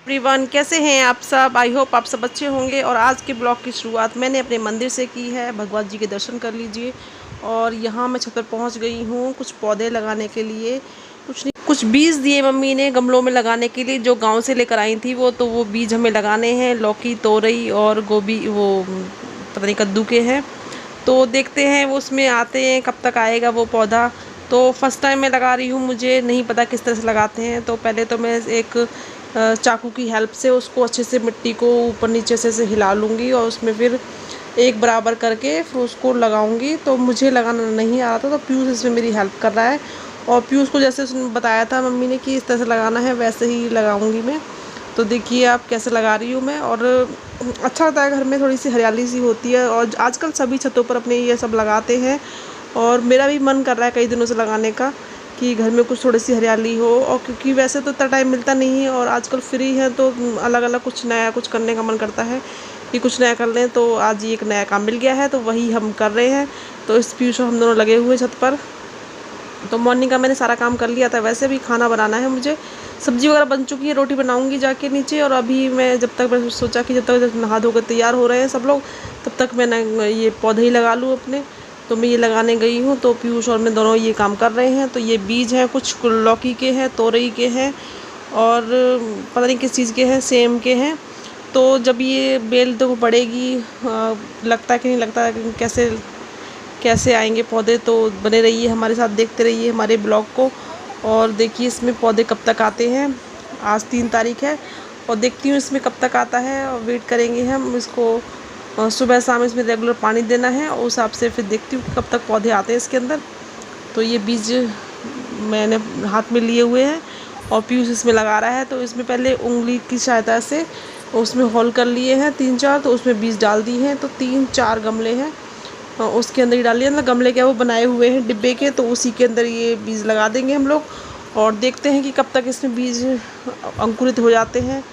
Everyone, कैसे हैं आप सब। आई होप आप सब अच्छे होंगे। और आज के ब्लॉग की शुरुआत मैंने अपने मंदिर से की है। भगवान जी के दर्शन कर लीजिए। और यहाँ मैं छत पर पहुँच गई हूँ कुछ पौधे लगाने के लिए। कुछ बीज दिए मम्मी ने गमलों में लगाने के लिए, जो गांव से लेकर आई थी वो बीज हमें लगाने हैं। लौकी, तोरई और गोभी, वो पता नहीं कद्दू के हैं। तो देखते हैं वो उसमें आते हैं, कब तक आएगा वो पौधा। तो फर्स्ट टाइम मैं लगा रही हूँ, मुझे नहीं पता किस तरह से लगाते हैं। तो पहले तो मैं एक चाकू की हेल्प से उसको अच्छे से मिट्टी को ऊपर नीचे से हिला लूँगी और उसमें फिर एक बराबर करके फिर उसको लगाऊंगी। तो मुझे लगाना नहीं आ रहा था, तो पीयूष इसमें मेरी हेल्प कर रहा है। और पीयूष को जैसे उसने बताया था मम्मी ने कि इस तरह से लगाना है, वैसे ही लगाऊंगी मैं। तो देखिए आप कैसे लगा रही हूँ मैं। और अच्छा लगता है, घर में थोड़ी सी हरियाली सी होती है। और आजकल सभी छतों पर अपने ये सब लगाते हैं। और मेरा भी मन कर रहा है कई दिनों से लगाने का, कि घर में कुछ थोड़ी सी हरियाली हो। और क्योंकि वैसे तो इतना टाइम मिलता नहीं है और आजकल फ्री है, तो अलग अलग कुछ नया कुछ करने का मन करता है कि कुछ नया कर लें। तो आज ये एक नया काम मिल गया है, तो वही हम कर रहे हैं। तो इस पीछे हम दोनों लगे हुए छत पर। तो मॉर्निंग का मैंने सारा काम कर लिया था। वैसे भी खाना बनाना है मुझे, सब्जी वगैरह बन चुकी है, रोटी बनाऊंगी जाके नीचे। और अभी मैं मैं सोचा कि जब तक नहा धोकर तैयार हो रहे हैं सब लोग, तब तक मैं ये पौधे ही लगा लूँ अपने। तो मैं ये लगाने गई हूँ। तो पीयूष और मैं दोनों ये काम कर रहे हैं। तो ये बीज हैं, कुछ लौकी के हैं, तोरई के हैं, और पता नहीं किस चीज़ के हैं, सेम के हैं। तो जब ये बेल तो बढ़ेगी, लगता है कि नहीं लगता है कि कैसे कैसे आएंगे पौधे। तो बने रहिए हमारे साथ, देखते रहिए हमारे ब्लॉग को। और देखिए इसमें पौधे कब तक आते हैं। आज 3 तारीख है और देखती हूँ इसमें कब तक आता है। और वेट करेंगे हम इसको। सुबह शाम इसमें रेगुलर पानी देना है और उस हिसाब से फिर देखती हूँ कब तक पौधे आते हैं इसके अंदर। तो ये बीज मैंने हाथ में लिए हुए हैं और पीयूष इसमें लगा रहा है। तो इसमें पहले उंगली की सहायता से उसमें होल कर लिए हैं 3-4, तो उसमें बीज डाल दिए हैं। तो 3-4 गमले हैं, उसके अंदर ही डाल लिया। गमले क्या वो बनाए हुए हैं डिब्बे के, तो उसी के अंदर ये बीज लगा देंगे हम लोग। और देखते हैं कि कब तक इसमें बीज अंकुरित हो जाते हैं।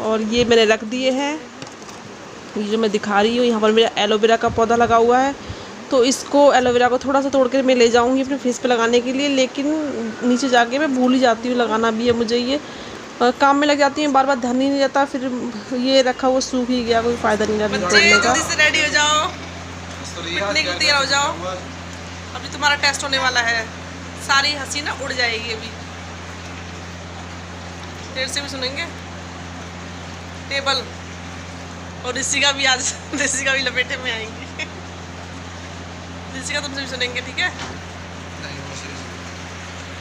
और ये मैंने रख दिए हैं। ये जो मैं दिखा रही हूँ, यहाँ पर मेरा एलोवेरा का पौधा लगा हुआ है। तो इसको एलोवेरा को थोड़ा सा तोड़ कर मैं ले जाऊँगी अपने फेस पे लगाने के लिए। लेकिन नीचे जाके मैं भूल ही जाती हूँ, लगाना भी है मुझे। ये काम में लग जाती हूँ, बार बार ध्यान ही नहीं जाता। फिर ये रखा हुआ सूख ही गया, कोई फ़ायदा नहीं रहा तोड़ने का। जल्दी से रेडी हो जाओ, पिकनिक को तैयार हो जाओ। अभी तुम्हारा टेस्ट होने वाला है, सारी हंसी ना उड़ जाएगी। अभी देर से भी सुनेंगे टेबल। और ऋषिका भी आज ऋषिका भी लपेटे में आएंगी। ऋषिका तुमसे भी सुनेंगे, ठीक है?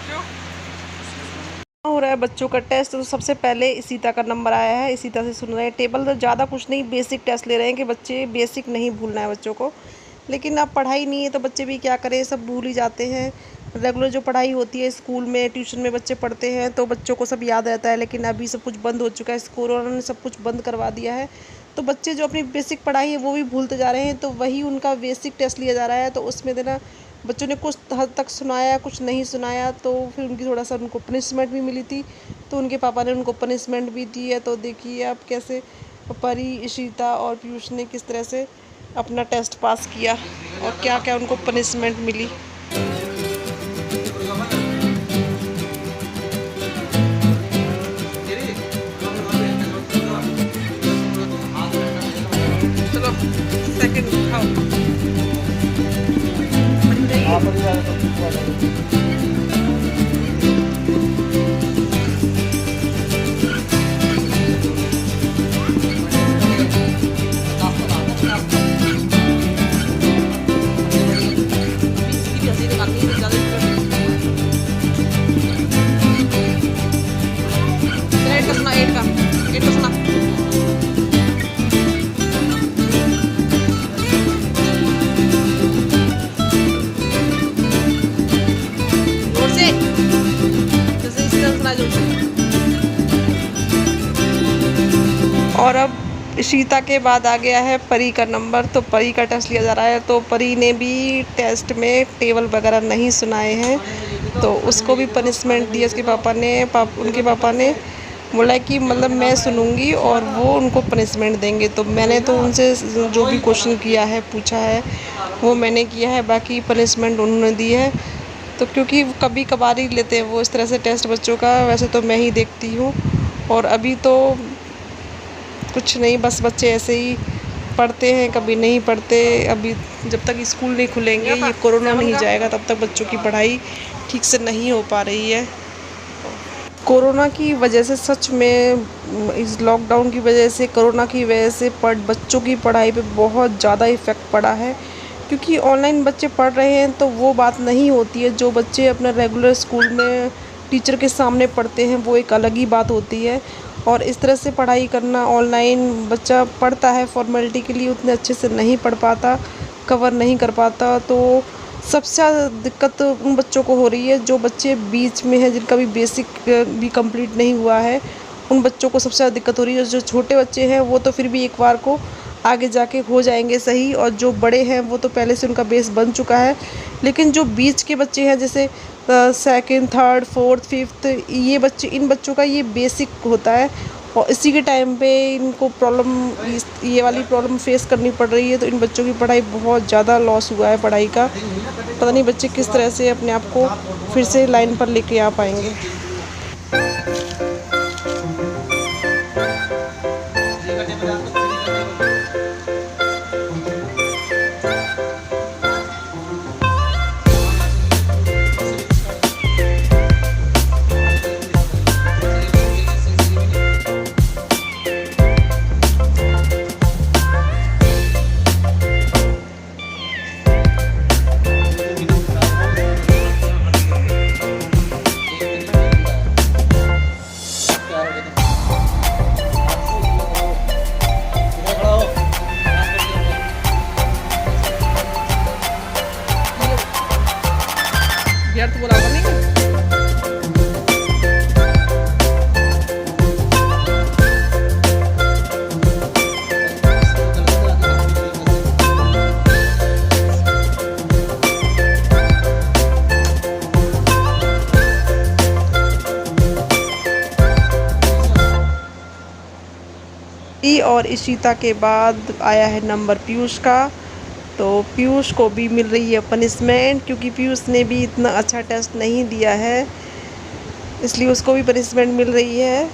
क्यों हो रहा है बच्चों का टेस्ट? तो सबसे पहले इसीता का नंबर आया है, इसीता से सुन रहे हैं। टेबल तो ज़्यादा कुछ नहीं, बेसिक टेस्ट ले रहे हैं कि बच्चे बेसिक नहीं भूलना है बच्चों को। लेकिन अब पढ़ाई नहीं है तो बच्चे भी क्या करें, सब भूल ही जाते हैं। रेगुलर जो पढ़ाई होती है स्कूल में, ट्यूशन में बच्चे पढ़ते हैं तो बच्चों को सब याद रहता है। लेकिन अभी सब कुछ बंद हो चुका है, कोरोना ने सब कुछ बंद करवा दिया है। तो बच्चे जो अपनी बेसिक पढ़ाई है वो भी भूलते जा रहे हैं। तो वही उनका बेसिक टेस्ट लिया जा रहा है। तो उसमें देना बच्चों ने कुछ हद तक सुनाया, कुछ नहीं सुनाया। तो फिर उनकी थोड़ा सा उनको पनिशमेंट भी मिली थी, तो उनके पापा ने उनको पनिशमेंट भी दी है। तो देखिए आप कैसे परी, इशिता और पीयूष ने किस तरह से अपना टेस्ट पास किया और क्या क्या उनको पनिशमेंट मिली। चलो सेकंड खाओ। और अब शीता के बाद आ गया है परी का नंबर। तो परी का टेस्ट लिया जा रहा है। तो परी ने भी टेस्ट में टेबल वगैरह नहीं सुनाए हैं, तो उसको भी पनिशमेंट दी उसके पापा ने। उनके पापा ने बोला कि मतलब मैं सुनूंगी और वो उनको पनिशमेंट देंगे। तो मैंने तो उनसे जो भी क्वेश्चन किया है, पूछा है, वो मैंने किया है। बाकी पनिशमेंट उन्होंने दी है। तो क्योंकि कभी कभार ही लेते हैं वो इस तरह से टेस्ट बच्चों का, वैसे तो मैं ही देखती हूँ। और अभी तो कुछ नहीं, बस बच्चे ऐसे ही पढ़ते हैं, कभी नहीं पढ़ते। अभी जब तक स्कूल नहीं खुलेंगे, ये कोरोना नहीं जाएगा, तब तक बच्चों की पढ़ाई ठीक से नहीं हो पा रही है। कोरोना की वजह से सच में, इस लॉकडाउन की वजह से, कोरोना की वजह से बच्चों की पढ़ाई पे बहुत ज़्यादा इफ़ेक्ट पड़ा है। क्योंकि ऑनलाइन बच्चे पढ़ रहे हैं तो वो बात नहीं होती है। जो बच्चे अपना रेगुलर स्कूल में टीचर के सामने पढ़ते हैं वो एक अलग ही बात होती है। और इस तरह से पढ़ाई करना, ऑनलाइन बच्चा पढ़ता है फॉर्मेलिटी के लिए, उतने अच्छे से नहीं पढ़ पाता, कवर नहीं कर पाता। तो सबसे ज़्यादा दिक्कत उन बच्चों को हो रही है जो बच्चे बीच में हैं, जिनका भी बेसिक भी कंप्लीट नहीं हुआ है। उन बच्चों को सबसे ज़्यादा दिक्कत हो रही है। जो छोटे बच्चे हैं वो तो फिर भी एक बार को आगे जाके हो जाएंगे सही, और जो बड़े हैं वो तो पहले से उनका बेस बन चुका है। लेकिन जो बीच के बच्चे हैं, जैसे सेकंड, थर्ड, फोर्थ, फिफ्थ, ये बच्चे, इन बच्चों का ये बेसिक होता है। और इसी के टाइम पे इनको ये वाली प्रॉब्लम फेस करनी पड़ रही है। तो इन बच्चों की पढ़ाई बहुत ज़्यादा लॉस हुआ है पढ़ाई का। पता नहीं बच्चे किस तरह से अपने आप को फिर से लाइन पर लेके आ पाएंगे। व्यर्थ बोला होगा नहीं। और इशिता के बाद आया है नंबर पीयूष का। तो पीयूष को भी मिल रही है पनिशमेंट, क्योंकि पीयूष ने भी इतना अच्छा टेस्ट नहीं दिया है, इसलिए उसको भी पनिशमेंट मिल रही है।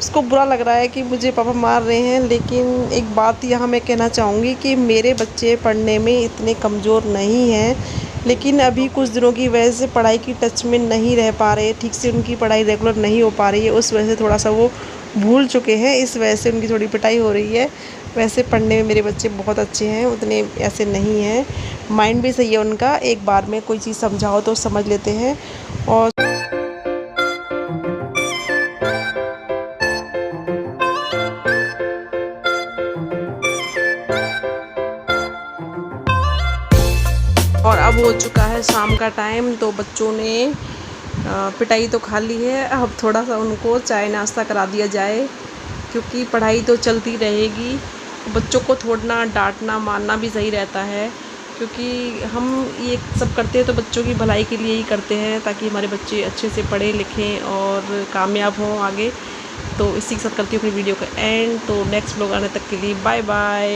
उसको बुरा लग रहा है कि मुझे पापा मार रहे हैं, लेकिन एक बात यहाँ मैं कहना चाहूँगी कि मेरे बच्चे पढ़ने में इतने कमज़ोर नहीं हैं, लेकिन अभी कुछ दिनों की वजह से पढ़ाई की टच में नहीं रह पा रहे, ठीक से उनकी पढ़ाई रेगुलर नहीं हो पा रही है। उस वजह से थोड़ा सा वो भूल चुके हैं, इस वजह से उनकी थोड़ी पिटाई हो रही है। वैसे पढ़ने में मेरे बच्चे बहुत अच्छे हैं, उतने ऐसे नहीं हैं, माइंड भी सही है उनका। एक बार में कोई चीज़ समझाओ तो समझ लेते हैं। और अब हो चुका है शाम का टाइम, तो बच्चों ने पिटाई तो खा ली है। अब थोड़ा सा उनको चाय नाश्ता करा दिया जाए, क्योंकि पढ़ाई तो चलती रहेगी। बच्चों को थोड़ा डांटना मारना भी सही रहता है, क्योंकि हम ये सब करते हैं तो बच्चों की भलाई के लिए ही करते हैं, ताकि हमारे बच्चे अच्छे से पढ़ें लिखें और कामयाब हों आगे। तो इसी के साथ करती हूँ अपनी वीडियो का एंड। तो नेक्स्ट व्लॉग आने तक के लिए बाय बाय।